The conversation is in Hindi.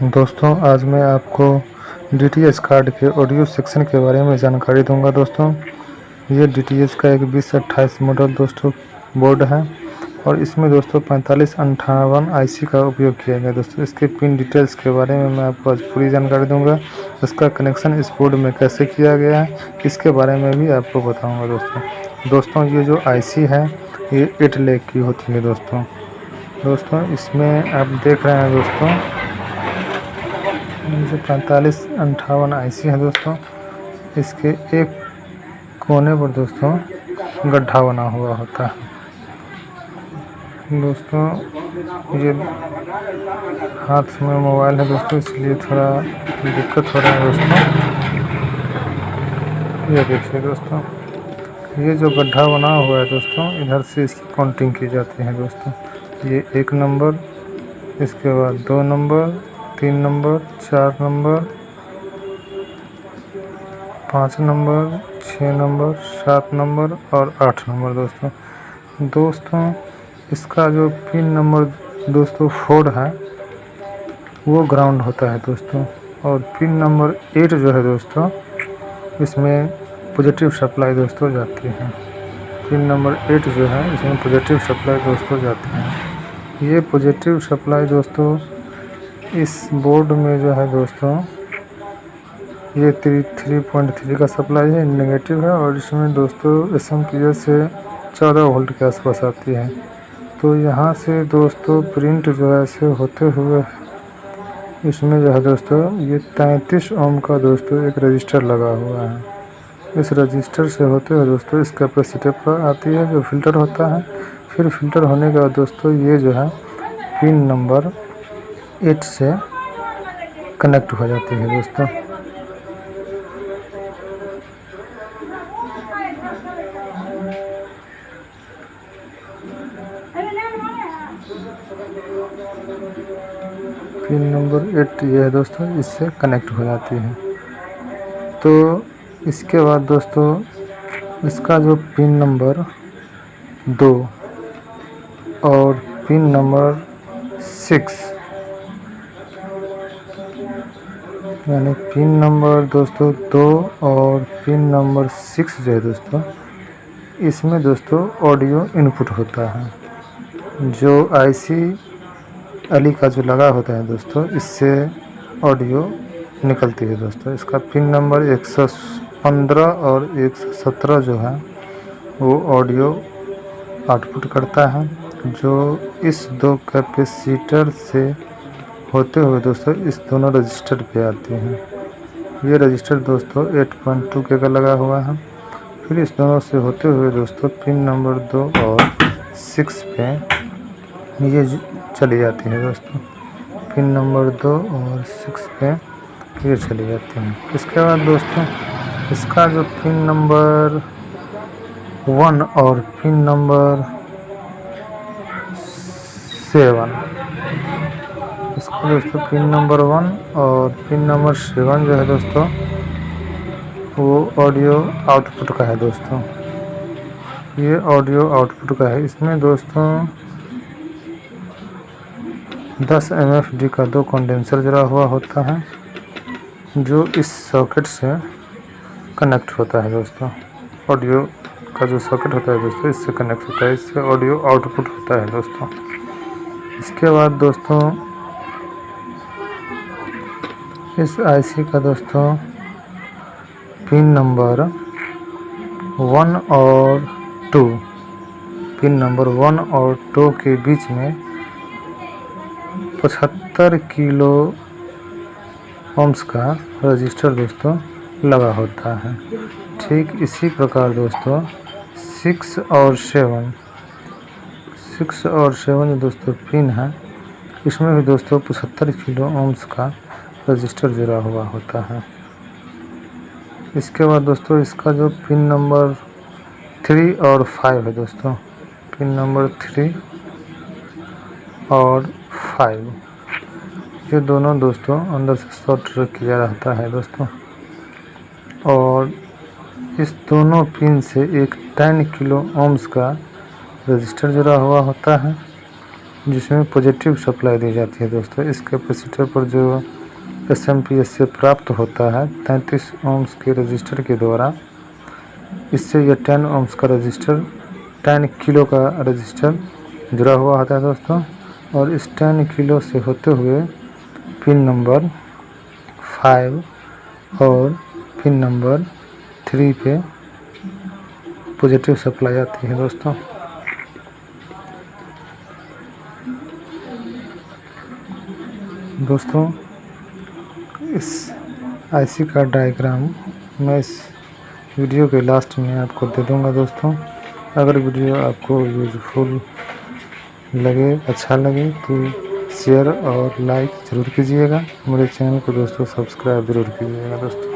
दोस्तों आज मैं आपको DTH कार्ड के ऑडियो सेक्शन के बारे में जानकारी दूंगा। दोस्तों ये DTH का एक 2028 मॉडल दोस्तों बोर्ड है और इसमें दोस्तों 4558 IC का उपयोग किया गया। दोस्तों इसके पिन डिटेल्स के बारे में मैं आपको आज पूरी जानकारी दूंगा। इसका कनेक्शन इस बोर्ड में कैसे किया गया है इसके बारे में भी आपको बताऊँगा। दोस्तों ये जो IC है ये 8 लेग की होती है। दोस्तों इसमें आप देख रहे हैं दोस्तों जो 4558 IC है दोस्तों, इसके एक कोने पर दोस्तों गड्ढा बना हुआ होता है। दोस्तों ये हाथ में मोबाइल है दोस्तों, इसलिए थोड़ा दिक्कत हो रहा है दोस्तों। ये देखिए दोस्तों, ये जो गड्ढा बना हुआ है दोस्तों, इधर से इसकी काउंटिंग की जाती है दोस्तों। ये 1 नंबर, इसके बाद 2 number, 3 number, 4 number, 5 number, 6 number, 7 number और 8 नंबर दोस्तों इसका जो पिन नंबर दोस्तों 4 है वो ग्राउंड होता है दोस्तों, और पिन नंबर 8 जो है दोस्तों इसमें पॉजिटिव सप्लाई दोस्तों जाती है। पिन नंबर 8 जो है इसमें पॉजिटिव सप्लाई दोस्तों जाती है। ये पॉजिटिव सप्लाई दोस्तों इस बोर्ड में जो है दोस्तों ये 3.3 का सप्लाई है, नेगेटिव है, और इसमें दोस्तों SMPS से 14 वोल्ट के आसपास आती है। तो यहाँ से दोस्तों प्रिंट जो है ऐसे होते हुए इसमें जो है दोस्तों ये 33 ओम का दोस्तों एक रजिस्टर लगा हुआ है। इस रजिस्टर से होते हुए दोस्तों इस कैपेसिटर पर आती है जो फिल्टर होता है। फिर फिल्टर होने के बाद दोस्तों ये जो है पिन नंबर 8 से कनेक्ट हो जाती है दोस्तों। पिन नंबर 8 ये है दोस्तों, इससे कनेक्ट हो जाती है। तो इसके बाद दोस्तों इसका जो पिन नंबर 2 और पिन नंबर 6 यानी पिन नंबर दोस्तों 2 और पिन नंबर 6 जो है दोस्तों इसमें दोस्तों ऑडियो इनपुट होता है। जो IC अली का जो लगा होता है दोस्तों इससे ऑडियो निकलती है दोस्तों। इसका पिन नंबर 115 और 117 जो है वो ऑडियो आउटपुट करता है, जो इस 2 कैपेसिटर से होते हुए दोस्तों इस दोनों रजिस्टर पे आती हैं। ये रजिस्टर दोस्तों 8.2 के का लगा हुआ है। फिर इस दोनों से होते हुए दोस्तों पिन नंबर 2 और 6 पे ये चली जाती है दोस्तों। पिन नंबर 2 और 6 पे ये चली जाती है। इसके बाद दोस्तों इसका जो पिन नंबर 1 और पिन नंबर 7 इसका दोस्तों पिन नंबर 1 और पिन नंबर 7 जो है दोस्तों वो ऑडियो आउटपुट का है दोस्तों। ये ऑडियो आउटपुट का है। इसमें दोस्तों 10 MFD का 2 कंडेंसर जुड़ा हुआ होता है, जो इस सॉकेट से कनेक्ट होता है दोस्तों। ऑडियो का जो सॉकेट होता है दोस्तों इससे कनेक्ट होता है, इससे ऑडियो आउटपुट होता है दोस्तों। इसके बाद दोस्तों इस IC का दोस्तों पिन नंबर 1 और 2 पिन नंबर 1 और 2 के बीच में 75 किलो ओम्स का रजिस्टर दोस्तों लगा होता है। ठीक इसी प्रकार दोस्तों 6 और 7 जो दोस्तों पिन है इसमें भी दोस्तों 75 किलो ओम्स का रजिस्टर जुड़ा हुआ होता है। इसके बाद दोस्तों इसका जो पिन नंबर 3 और 5 है दोस्तों, पिन नंबर 3 और 5 ये दोनों दोस्तों अंदर से शॉर्ट किया रहता है दोस्तों, और इस दोनों पिन से एक 10 किलो ओम्स का रजिस्टर जुड़ा हुआ होता है। जिसमें पॉजिटिव सप्लाई दी जाती है दोस्तों। इस कैपेसिटर पर जो एसएमपीएस से प्राप्त होता है 33 ओम्स के रजिस्टर के द्वारा, इससे यह 10 ओम्स का रजिस्टर 10 किलो का रजिस्टर जुड़ा हुआ होता है दोस्तों। और इस 10 किलो से होते हुए पिन नंबर 5 और पिन नंबर 3 पे पॉजिटिव सप्लाई आती है दोस्तों। दोस्तों इस आईसी का डायग्राम मैं इस वीडियो के लास्ट में आपको दे दूंगा दोस्तों। अगर वीडियो आपको यूज़फुल लगे, अच्छा लगे तो शेयर और लाइक ज़रूर कीजिएगा। मेरे चैनल को दोस्तों सब्सक्राइब ज़रूर कीजिएगा दोस्तों।